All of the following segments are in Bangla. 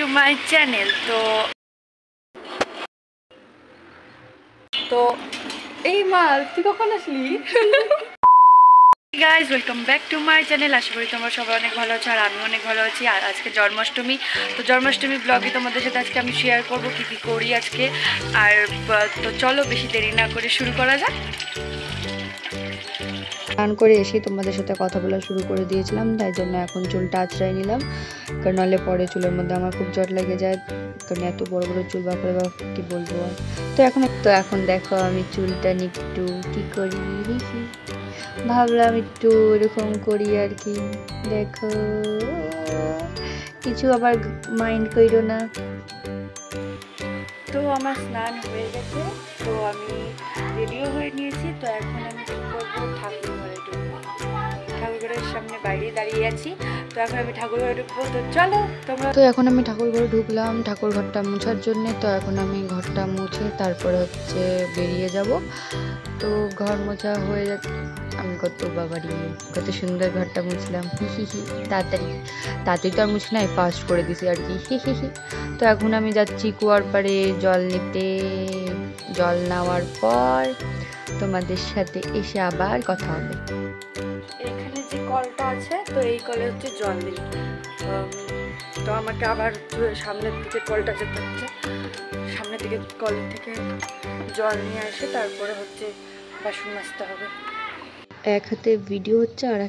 Two my channel. তো তো এই মাল তুই কখন আসলি? Guys welcome back to my channel. আশা করি তোমরা সবাই অনেক ভালো আছো আর আমি অনেক ভালো আছি। আর আজকে জন্মাষ্টমী, তো জন্মাষ্টমী ব্লগে তোমাদের সাথে আজকে আমি শেয়ার করবো কী কী করি আজকে। আর তো চলো বেশি দেরি না করে শুরু করা যাক। স্নান করে এসে তোমাদের সাথে কথা বলা শুরু করে দিয়েছিলাম, তাই জন্য এখন চুলটা আঁচড়াই নিলাম, কারণ নাহলে পরে চুলের মধ্যে আমার খুব জট লেগে যায়, কারণ এত বড় বড় চুল বাপরে বাপ কি বলবো। আর তো এখন দেখো আমি চুলটা একটু কি করি, ভাবলাম একটু এরকম করি আর কি। দেখো কিছু আবার মাইন্ড কইরো না। তো আমার স্নান হয়ে গেছে, তো আমি রেডিও হয়ে নিয়েছি। তো এখন আমি কী করবো, ঠাকুর ঘরে ঢুকবো। ঠাকুর ঘরের সামনে বাইরে দাঁড়িয়ে আছি, তো এখন আমি ঠাকুর ঘরে ঢুকবো। তো চলো তোমরা। তো এখন আমি ঠাকুর ঘরে ঢুকলাম ঠাকুর ঘরটা মোছার জন্য। তো এখন আমি ঘরটা মুছে তারপরে বেরিয়ে যাব। তো ঘর মোছা হয়ে যাচ্ছে। আমি কত সুন্দর ঘরটা মুছলাম, হি হি হি। তাড়াতাড়ি তাড়াতাড়ি তো আর মুছি নাই, ফাস্ট করে দিছি আর কি, হি হি হি। তো এখন আমি যাচ্ছি কুয়ার পাড়ে জল নিতে। জল নেওয়ার পর তোমাদের সাথে এসে আবার কথা হবে। এখানে যে কলটা আছে, তো এই কলে হচ্ছে জল দিই। তো আমাকে আবার সামনের দিকে কলটা যেতে হচ্ছে, সামনের দিকে কলের থেকে জল নিয়ে এসে তারপরে হচ্ছে বাসন মাজতে হবে। এক হাতে ভিডিও হচ্ছে আর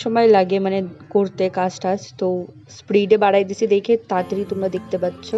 সময় লাগে মানে করতে কাজ টাজ, তো স্পিডে বাড়াই দিছি দেখে তাড়াতাড়ি তোমরা দেখতে পাচ্ছ।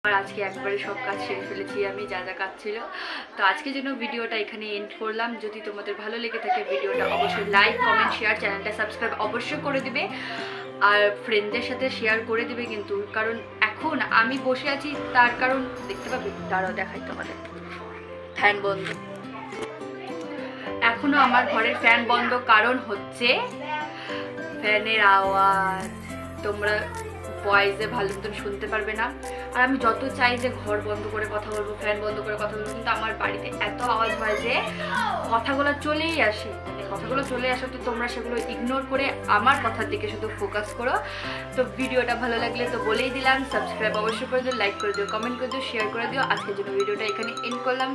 আর আজকে একবারে সব কাজ সেরে ফেলেছি আমি, যা যা কাজ ছিল। তো আজকের জন্য ভিডিওটা এখানে এন্ড করলাম। যদি তোমাদের ভালো লেগে থাকে ভিডিওটা অবশ্যই লাইক কমেন্ট শেয়ার, চ্যানেলটা সাবস্ক্রাইব অবশ্যই করে দিবে আর ফ্রেন্ডদের সাথে শেয়ার করে দিবে কিন্তু, কারণ এখন আমি বসে আছি তার কারণ দেখতে পাবে, তারাও দেখাই তোমাদের ফ্যান বন্ধ। এখনো আমার ঘরের ফ্যান বন্ধ, কারণ হচ্ছে ফ্যানের আওয়াজ তোমরা ভয়েসে ভালো মতন শুনতে পারবে না। আর আমি যত চাই যে ঘর বন্ধ করে কথা বলবো, ফ্যান বন্ধ করে কথা বলবো, কিন্তু আমার বাড়িতে এত আওয়াজ হয় যে কথাগুলো চলেই আসে। কথাগুলো চলে আসো, তো তোমরা সেগুলো ইগনোর করে আমার কথার দিকে শুধু ফোকাস করো। তো ভিডিওটা ভালো লাগলে তো বলেই দিলাম, সাবস্ক্রাইব অবশ্যই করে দিও, লাইক করে দিও, কমেন্ট করে দিও, শেয়ার করে দিও। আজকের জন্য ভিডিওটা এখানে এন্ড করলাম,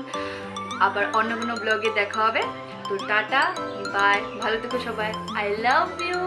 আবার অন্য কোনো ব্লগে দেখা হবে। তো টাটা, বাই, ভালো থেকো সবাই, আই লাভ ইউ।